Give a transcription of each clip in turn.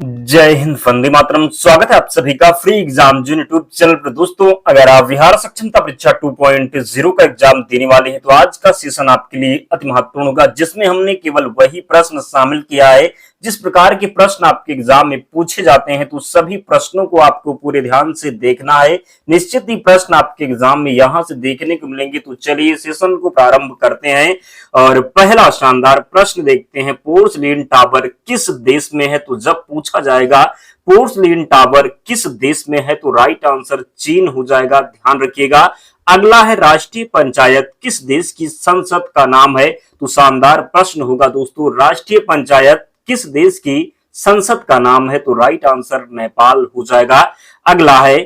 जय हिंद, वंदे मातरम। स्वागत है आप सभी का फ्री एग्जाम जो यूट्यूब चैनल पर। दोस्तों, अगर आप बिहार सक्षमता परीक्षा 2.0 का एग्जाम देने वाले हैं तो आज का सेशन आपके लिए अति महत्वपूर्ण होगा, जिसमें हमने केवल वही प्रश्न शामिल किया है जिस प्रकार के प्रश्न आपके एग्जाम में पूछे जाते हैं। तो सभी प्रश्नों को आपको पूरे ध्यान से देखना है। निश्चित ही प्रश्न आपके एग्जाम में यहां से देखने को मिलेंगे। तो चलिए सेशन को प्रारंभ करते हैं और पहला शानदार प्रश्न देखते हैं। पोर्सलेन टावर किस देश में है? तो जब पूछा जाएगा पोर्सलेन टावर किस देश में है तो राइट आंसर चीन हो जाएगा, ध्यान रखिएगा। अगला है राष्ट्रीय पंचायत किस देश की संसद का नाम है? तो शानदार प्रश्न होगा दोस्तों, राष्ट्रीय पंचायत किस देश की संसद का नाम है? तो राइट आंसर नेपाल हो जाएगा। अगला है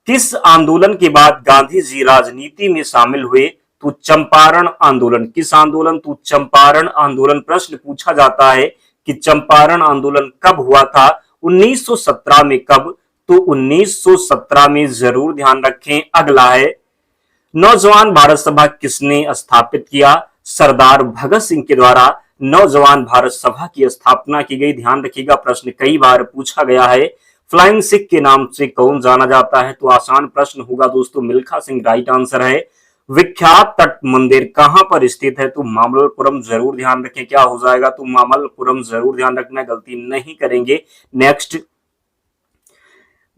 किस आंदोलन के बाद गांधी जी राजनीति में शामिल हुए? तो चंपारण आंदोलन। किस आंदोलन? तो चंपारण आंदोलन। प्रश्न पूछा जाता है कि चंपारण आंदोलन कब हुआ था? 1917 में। कब? तो 1917 में, जरूर ध्यान रखें। अगला है नौजवान भारत सभा किसने स्थापित किया? सरदार भगत सिंह के द्वारा नौजवान भारत सभा की स्थापना की गई, ध्यान रखिएगा। प्रश्न कई बार पूछा गया है। फ्लाइंग सिख के नाम से कौन जाना जाता है? तो आसान प्रश्न होगा दोस्तों, मिल्खा सिंह राइट आंसर है। विख्यात तट मंदिर कहां पर स्थित है? तो मामल्लपुरम, जरूर ध्यान रखें। क्या हो जाएगा? तो मामल्लपुरम, जरूर ध्यान रखना, गलती नहीं करेंगे। नेक्स्ट,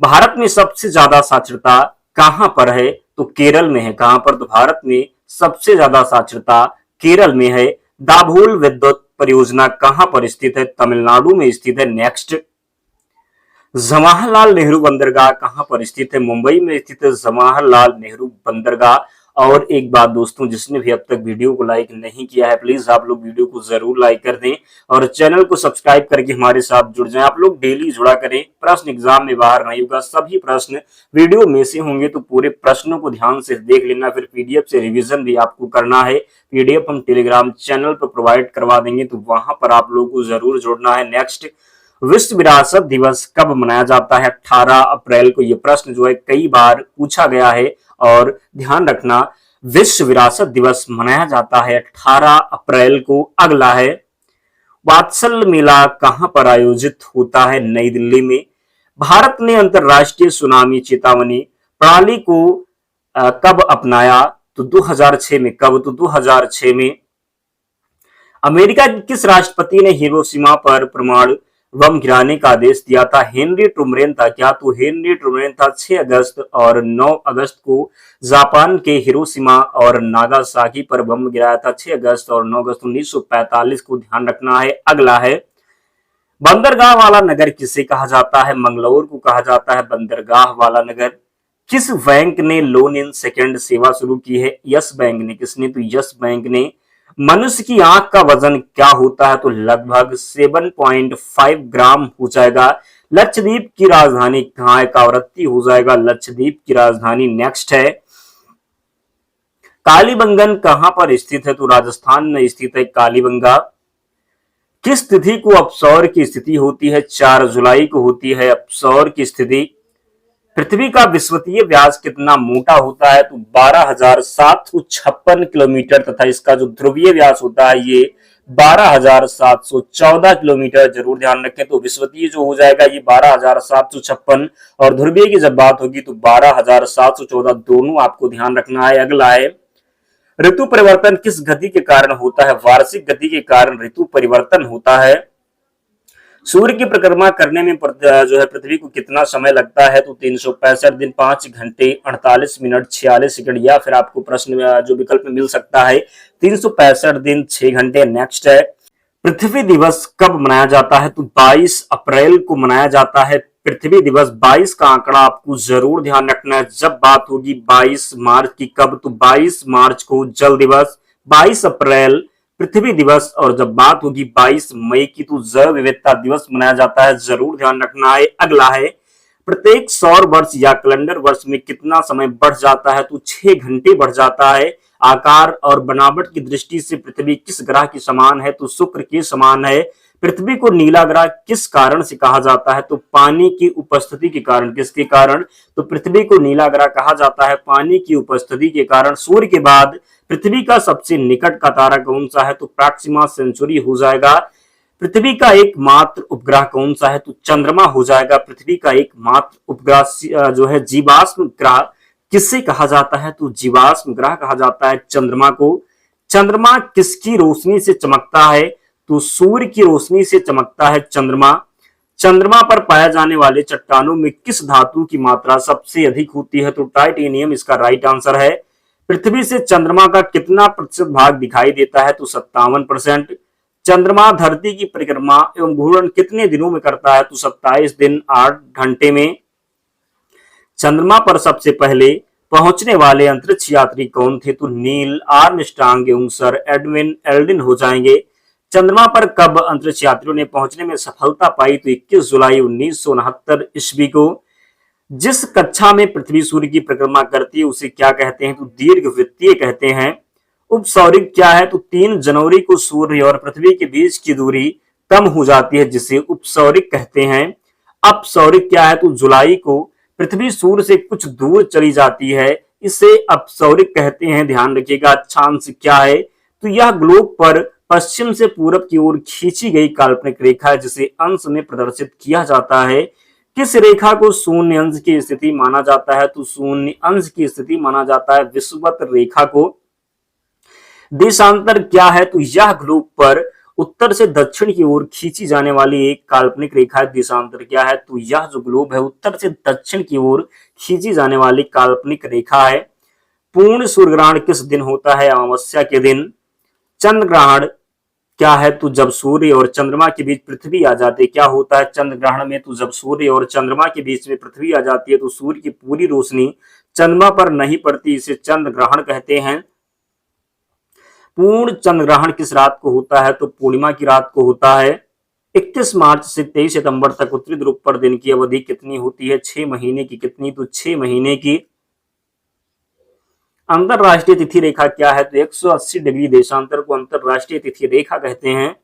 भारत में सबसे ज्यादा साक्षरता कहां पर है? तो केरल में है। कहां पर? तो भारत में सबसे ज्यादा साक्षरता केरल में है। दाभोल विद्युत परियोजना कहां पर स्थित है? तमिलनाडु में स्थित है। नेक्स्ट, जवाहरलाल नेहरू बंदरगाह कहां पर स्थित है? मुंबई में स्थित है जवाहरलाल नेहरू बंदरगाह। और एक बात दोस्तों, जिसने भी अब तक वीडियो को लाइक नहीं किया है, प्लीज आप लोग वीडियो को जरूर लाइक कर दें और चैनल को सब्सक्राइब करके हमारे साथ जुड़ जाएं। आप लोग डेली जुड़ा करें। प्रश्न एग्जाम में बाहर नहीं होगा, सभी प्रश्न वीडियो में से होंगे। तो पूरे प्रश्नों को ध्यान से देख लेना, फिर पीडीएफ से रिविजन भी आपको करना है। पीडीएफ हम टेलीग्राम चैनल पर प्रोवाइड करवा देंगे, तो वहां पर आप लोगों को जरूर जुड़ना है। नेक्स्ट, विश्व विरासत दिवस कब मनाया जाता है? 18 अप्रैल को। ये प्रश्न जो है कई बार पूछा गया है और ध्यान रखना, विश्व विरासत दिवस मनाया जाता है 18 अप्रैल को। अगला है वात्सल्य मेला कहां पर आयोजित होता है? नई दिल्ली में। भारत ने अंतरराष्ट्रीय सुनामी चेतावनी प्रणाली को कब अपनाया? तो 2006 में। कब? तो 2006 में। अमेरिका के किस राष्ट्रपति ने हिरोशिमा पर परमाणु बम गिराने का आदेश दिया था? हेनरी ट्रूमैन था। क्या? तो हेनरी ट्रूमैन था। 6 अगस्त और 9 अगस्त को जापान के हिरोशिमा और नागासाकी पर बम गिराया था। 6 अगस्त और 9 अगस्त 1945 को, ध्यान रखना है। अगला है बंदरगाह वाला नगर किसे कहा जाता है? मंगलौर को कहा जाता है बंदरगाह वाला नगर। किस बैंक ने लोन इन सेकंड सेवा शुरू की है? यस बैंक ने। किसने? तो यस बैंक ने। मनुष्य की आंख का वजन क्या होता है? तो लगभग 7.5 ग्राम हो जाएगा। लक्षद्वीप की राजधानी कहां है? कावरत्ती हो जाएगा लक्षद्वीप की राजधानी। नेक्स्ट है कालीबंगन कहां पर स्थित है? तो राजस्थान में स्थित है कालीबंगा। किस तिथि को अपसौर की स्थिति होती है? 4 जुलाई को होती है अपसौर की स्थिति। पृथ्वी का विश्वतीय व्यास कितना मोटा होता है? तो 12,756 किलोमीटर तथा इसका जो ध्रुवीय व्यास होता है ये 12,714 किलोमीटर, जरूर ध्यान रखें। तो विश्वतीय जो हो जाएगा ये 12,756 और ध्रुवीय की जब बात होगी तो 12,714, दोनों आपको ध्यान रखना है। अगला है ऋतु परिवर्तन किस गति के कारण होता है? वार्षिक गति के कारण ऋतु परिवर्तन होता है। सूर्य की परिक्रमा करने में जो है पृथ्वी को कितना समय लगता है? तो 365 दिन 5 घंटे 48 मिनट 46 सेकंड, या फिर आपको प्रश्न जो विकल्प में मिल सकता है 365 दिन 6 घंटे। नेक्स्ट है पृथ्वी दिवस कब मनाया जाता है? तो 22 अप्रैल को मनाया जाता है पृथ्वी दिवस। 22 का आंकड़ा आपको जरूर ध्यान रखना है जब बात होगी 22 मार्च की। कब? तो 22 मार्च को जल दिवस, 22 अप्रैल पृथ्वी दिवस, और जब बात होगी 22 मई की तो जैव विविधता दिवस मनाया जाता है, जरूर ध्यान रखना है। अगला है प्रत्येक सौर वर्ष या कैलेंडर वर्ष में कितना समय बढ़ जाता है? तो 6 घंटे बढ़ जाता है। आकार और बनावट की दृष्टि से पृथ्वी किस ग्रह के समान है? तो शुक्र के समान है। पृथ्वी को नीला ग्रह किस कारण से कहा जाता है? तो पानी की उपस्थिति के कारण। किसके कारण? तो पृथ्वी को नीला ग्रह कहा जाता है पानी की उपस्थिति के कारण। सूर्य के बाद पृथ्वी का सबसे निकट का तारा कौन सा है? तो प्रॉक्सिमा सेंचुरी हो जाएगा। पृथ्वी का एकमात्र उपग्रह कौन सा है? तो चंद्रमा हो जाएगा पृथ्वी का एकमात्र उपग्रह। जो है जीवाश्म ग्रह किससे कहा जाता है? तो जीवाश्म ग्रह कहा जाता है चंद्रमा को। चंद्रमा किसकी रोशनी से चमकता है? तो सूर्य की रोशनी से चमकता है चंद्रमा। चंद्रमा पर पाए जाने वाले चट्टानों में किस धातु की मात्रा सबसे अधिक होती है? तो टाइटेनियम इसका राइट आंसर है। पृथ्वी से चंद्रमा का कितना प्रतिशत भाग दिखाई देता है? तो 57%। चंद्रमा धरती की परिक्रमा एवं घूर्णन कितने दिनों में करता है? तो 27 दिन 8 घंटे में। चंद्रमा पर सबसे पहले पहुंचने वाले अंतरिक्ष यात्री कौन थे? तो नील आर्मस्ट्रांग एवं सर एडविन एल्ड्रिन हो जाएंगे। चंद्रमा पर कब अंतरिक्ष यात्रियों ने पहुंचने में सफलता पाई? तो 21 जुलाई 1969 ईस्वी को। जिस कक्षा में पृथ्वी सूर्य की परिक्रमा करती है उसे क्या कहते हैं? तो दीर्घवृत्तीय कहते हैं। उपसौरिक क्या है? तो 3 जनवरी को सूर्य और पृथ्वी के बीच की दूरी कम हो जाती है जिसे उपसौरिक कहते हैं। अपसौरिक क्या है? तो जुलाई को पृथ्वी सूर्य से कुछ दूर चली जाती है, इसे अपसौरिक कहते हैं। ध्यान रखिएगा। अक्षांश क्या है? तो यह ग्लोब पर पश्चिम से पूरब की ओर खींची गई काल्पनिक रेखा है जिसे अंश में प्रदर्शित किया जाता है। किस रेखा को शून्य अंश की स्थिति माना जाता है? तो शून्य अंश की स्थिति माना जाता है विषुवत रेखा को। देशांतर क्या है? तो यह ग्लोब पर उत्तर से दक्षिण की ओर खींची जाने वाली एक काल्पनिक रेखा है। देशांतर क्या है? तो यह जो ग्लोब है उत्तर से दक्षिण की ओर खींची जाने वाली काल्पनिक रेखा है। पूर्ण सूर्य ग्रहण किस दिन होता है? अमावस्या के दिन। चंद्र ग्रहण क्या है? तो जब सूर्य और चंद्रमा के बीच पृथ्वी आ जाती है। क्या होता है चंद्र ग्रहण में? तो जब सूर्य और चंद्रमा के बीच में पृथ्वी आ जाती है तो सूर्य की पूरी रोशनी चंद्रमा पर नहीं पड़ती, इसे चंद्र ग्रहण कहते हैं। पूर्ण चंद्र ग्रहण किस रात को होता है? तो पूर्णिमा की रात को होता है। 21 मार्च से 23 सितंबर तक उत्तरी ध्रुव पर दिन की अवधि कितनी होती है? 6 महीने की। कितनी? तो 6 महीने की। अंतरराष्ट्रीय तिथि रेखा क्या है? तो 180 डिग्री देशांतर को अंतरराष्ट्रीय तिथि रेखा कहते हैं।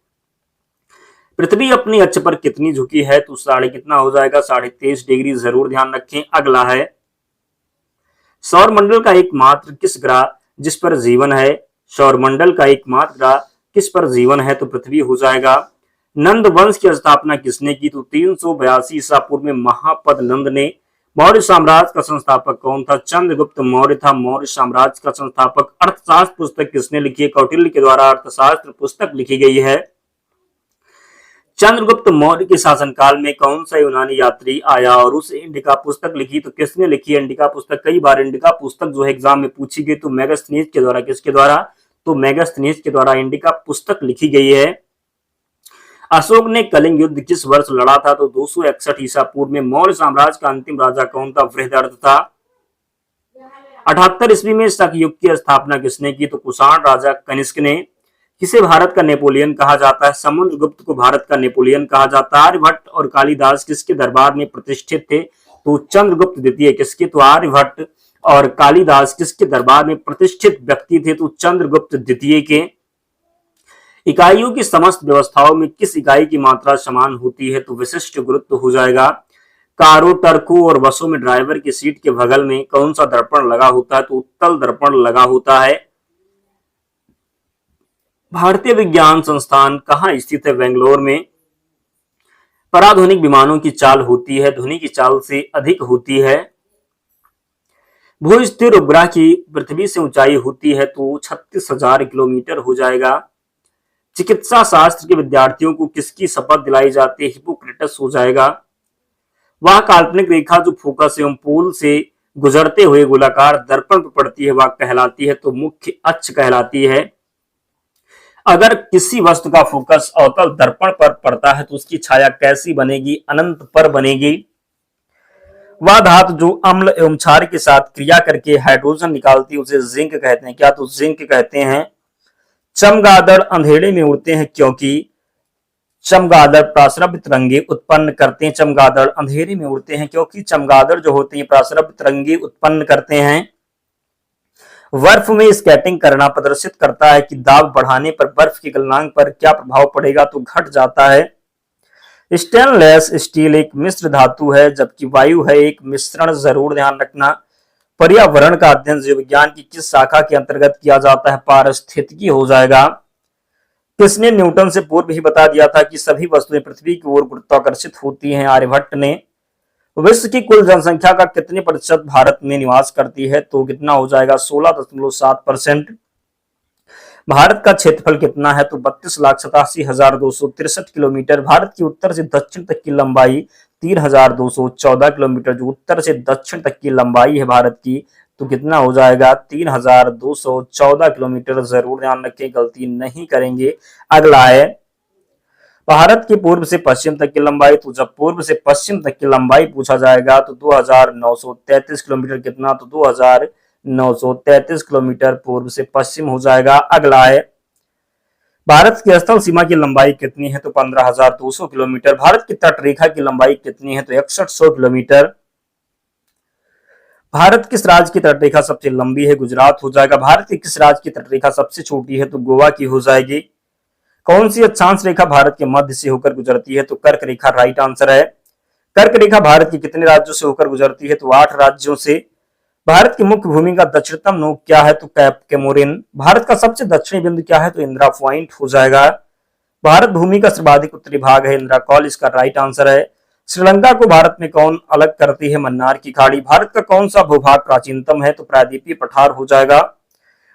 पृथ्वी अपनी अक्ष पर कितनी झुकी है? तो साढ़े कितना हो जाएगा? 23.5 डिग्री। जरूर ध्यान रखें। अगला है सौर मंडल का एकमात्र किस ग्रह जिस पर जीवन है? सौर मंडल का एकमात्र ग्रह किस पर जीवन है? तो पृथ्वी हो जाएगा। नंद वंश की स्थापना किसने की? तो 382 ईसा पूर्व में महापद नंद ने। मौर्य साम्राज्य का संस्थापक कौन था? चंद्रगुप्त मौर्य था मौर्य साम्राज्य का संस्थापक। अर्थशास्त्र पुस्तक किसने लिखी है? कौटिल्य के द्वारा अर्थशास्त्र पुस्तक लिखी गई है। चंद्रगुप्त मौर्य के शासनकाल में कौन सा यूनानी यात्री आया और उसे इंडिका पुस्तक लिखी? तो किसने लिखी है इंडिका पुस्तक? कई बार इंडिका पुस्तक जो है एग्जाम में पूछी गई। तो मेगास्थनीज के द्वारा। किसके द्वारा? तो मेगास्थनीज के द्वारा इंडिका पुस्तक लिखी गई है। अशोक ने कलिंग युद्ध किस वर्ष लड़ा था? तो 261 ईसा पूर्व में। मौर्य साम्राज्य का अंतिम राजा कौन था? बृहदर्थ था। 78 ईस्वी में शक युग की स्थापना किसने की? तो कुषाण राजा कनिष्क ने। किसे भारत का नेपोलियन कहा जाता है? समुद्रगुप्त को भारत का नेपोलियन कहा जाता है। आर्यभट्ट और कालिदास किसके दरबार में प्रतिष्ठित थे? तो चंद्रगुप्त द्वितीय। किसके? तो आर्यभट्ट और कालिदास किसके दरबार में प्रतिष्ठित व्यक्ति थे? तो चंद्रगुप्त द्वितीय के। इकाइयों की समस्त व्यवस्थाओं में किस इकाई की मात्रा समान होती है? तो विशिष्ट गुरुत्व हो जाएगा। कारों, ट्रकों और बसों में ड्राइवर की सीट के बगल में कौन सा दर्पण लगा होता है? तो उत्तल दर्पण लगा होता है। भारतीय विज्ञान संस्थान कहाँ स्थित है? बेंगलोर में। पराध्वनिक विमानों की चाल होती है ध्वनि की चाल से अधिक होती है। भू स्थिर उपग्रह की पृथ्वी से ऊंचाई होती है तो 36,000 किलोमीटर हो जाएगा। चिकित्सा शास्त्र के विद्यार्थियों को किसकी शपथ दिलाई जाती है? हिपोक्रेटस हो जाएगा। वह काल्पनिक रेखा जो फोकस एवं पोल से गुजरते हुए गोलाकार दर्पण पर पड़ती है वह कहलाती है? तो मुख्य अक्ष कहलाती है। अगर किसी वस्तु का फोकस अवतल दर्पण पर पड़ता है तो उसकी छाया कैसी बनेगी? अनंत पर बनेगी। वह धातु जो अम्ल एवं क्षार के साथ क्रिया करके हाइड्रोजन निकालती है उसे जिंक कहते हैं। क्या? तो जिंक कहते हैं। चमगादड़ अंधेरे में उड़ते हैं क्योंकि चमगादड़ प्रासरभ तरंगे उत्पन्न करते हैं। चमगादड़ अंधेरे में उड़ते हैं क्योंकि चमगादड़ जो होते हैं प्रासरभ तरंगे उत्पन्न करते हैं। बर्फ में स्केटिंग करना प्रदर्शित करता है कि दाब बढ़ाने पर बर्फ की गलनांक पर क्या प्रभाव पड़ेगा? तो घट जाता है। स्टेनलेस स्टील एक मिश्र धातु है जबकि वायु है एक मिश्रण। जरूर ध्यान रखना। पर्यावरण का अध्ययन जीव विज्ञान की किस शाखा के अंतर्गत किया जाता है? पारिस्थितिकी हो जाएगा। किसने न्यूटन से पूर्व ही बता दिया था कि सभी वस्तुएं पृथ्वी की ओर गुरुत्वाकर्षित होती हैं? आर्यभट्ट ने। विश्व की कुल जनसंख्या का कितने प्रतिशत भारत में निवास करती है? तो कितना हो जाएगा? 16.7%। भारत का क्षेत्रफल कितना है? तो 32,87,263 किलोमीटर। भारत की उत्तर से दक्षिण तक की लंबाई 3,214 किलोमीटर। जो उत्तर से दक्षिण तक की लंबाई है भारत की, तो कितना हो जाएगा? 3,214 किलोमीटर। जरूर ध्यान रखें, गलती नहीं करेंगे। अगला है भारत की पूर्व से पश्चिम तक की लंबाई। तो जब पूर्व से पश्चिम तक की लंबाई पूछा जाएगा तो 2,933 किलोमीटर। कितना? तो 2,933 किलोमीटर पूर्व से पश्चिम हो जाएगा। अगला है भारत की स्थल सीमा की लंबाई कितनी है? तो 15,200 किलोमीटर। भारत की तट रेखा की लंबाई कितनी है? तो 6100 किलोमीटर। भारत किस राज्य की तटरेखा सबसे लंबी है? गुजरात हो जाएगा। भारत की किस राज्य की तटरेखा सबसे छोटी है? तो गोवा की हो जाएगी। कौन सी अक्षांश रेखा भारत के मध्य से होकर गुजरती है? तो कर्क रेखा राइट आंसर है। कर्क रेखा भारत के कितने राज्यों से होकर गुजरती है? तो 8 राज्यों से। भारत की मुख्य भूमि का दक्षिणतम नोक क्या है? तो कैप केमोरिन। भारत का सबसे दक्षिणी बिंदु क्या है? तो इंदिरा पॉइंट हो जाएगा। भारत भूमि का सर्वाधिक उत्तरी भाग है इंदिरा कॉल, इसका राइट आंसर है। श्रीलंका को भारत में कौन अलग करती है? मन्नार की खाड़ी। भारत का कौन सा भूभाग प्राचीनतम है? तो प्रायद्वीपीय पठार हो जाएगा।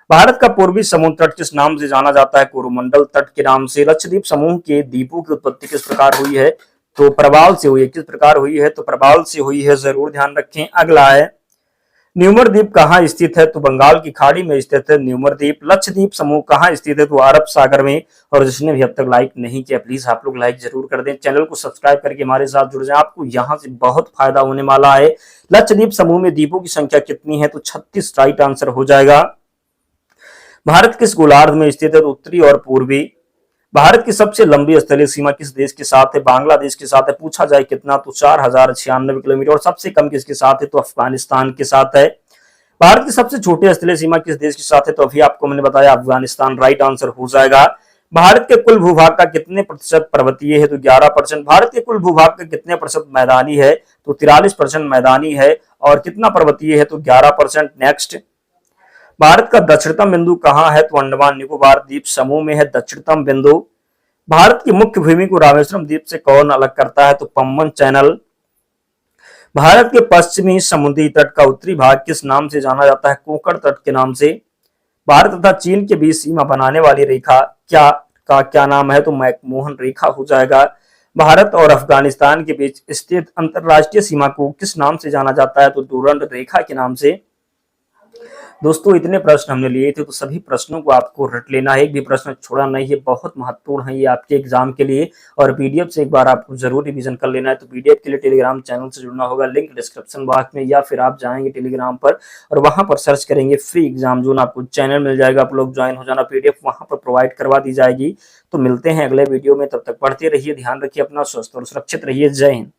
भारत का पूर्वी समुद्र तट किस नाम से जाना जाता है? कोरोमंडल तट के नाम से। लक्षद्वीप समूह के द्वीपों की उत्पत्ति किस प्रकार हुई है? तो प्रवाल से हुई है। किस प्रकार हुई है? तो प्रवाल से हुई है। जरूर ध्यान रखें। अगला है न्यूमर द्वीप कहाँ स्थित है? तो बंगाल की खाड़ी में स्थित है न्यूमर द्वीप। लक्षद्वीप समूह कहाँ स्थित है? तो अरब सागर में। और जिसने भी अब तक लाइक नहीं किया, प्लीज आप लोग लाइक जरूर कर दें। चैनल को सब्सक्राइब करके हमारे साथ जुड़ जाएं, आपको यहाँ से बहुत फायदा होने वाला है। लक्षद्वीप समूह में द्वीपों की संख्या कितनी है? तो 36 राइट आंसर हो जाएगा। भारत किस गोलार्ध में स्थित है? तो उत्तरी और पूर्वी। भारत की सबसे लंबी स्थलीय सीमा किस देश के साथ है? बांग्लादेश के साथ है। पूछा जाए कितना? तो 4,096 किलोमीटर। और सबसे कम किसके साथ है? तो अफगानिस्तान के साथ है। भारत की सबसे छोटी स्थलीय सीमा किस देश के साथ है? तो अभी आपको मैंने बताया अफगानिस्तान राइट आंसर हो जाएगा। भारत के कुल भूभाग का कितने प्रतिशत पर्वतीय है? तो 11%। भारत के कुल भूभाग का कितने प्रतिशत मैदानी है? तो 43% मैदानी है। और कितना पर्वतीय है? तो 11%। नेक्स्ट, भारत का दक्षिणतम बिंदु कहाँ है? तो अंडमान निकोबार द्वीप समूह में है दक्षिणतम बिंदु। भारत की मुख्य भूमि को रामेश्वरम द्वीप से कौन अलग करता है? तो पम्बन चैनल। भारत के पश्चिमी समुद्री तट का उत्तरी भाग किस नाम से जाना जाता है? कोंकण तट के नाम से। भारत तथा चीन के बीच सीमा बनाने वाली रेखा क्या नाम है? तो मैकमोहन रेखा हो जाएगा। भारत और अफगानिस्तान के बीच स्थित अंतरराष्ट्रीय सीमा को किस नाम से जाना जाता है? तो डूरंड रेखा के नाम से। दोस्तों इतने प्रश्न हमने लिए थे, तो सभी प्रश्नों को आपको रट लेना है, एक भी प्रश्न छोड़ा नहीं है। बहुत महत्वपूर्ण है ये आपके एग्जाम के लिए। और पीडीएफ से एक बार आपको जरूर रिवीजन कर लेना है। तो पीडीएफ के लिए टेलीग्राम चैनल से जुड़ना होगा, लिंक डिस्क्रिप्शन बॉक्स में, या फिर आप जाएंगे टेलीग्राम पर और वहां पर सर्च करेंगे फ्री एग्जाम जोन, आपको चैनल मिल जाएगा। आप लोग ज्वाइन हो जाना, पीडीएफ वहां पर प्रोवाइड करवा दी जाएगी। तो मिलते हैं अगले वीडियो में, तब तक पढ़ते रहिए, ध्यान रखिए अपना, स्वस्थ और सुरक्षित रहिए। जय हिंद।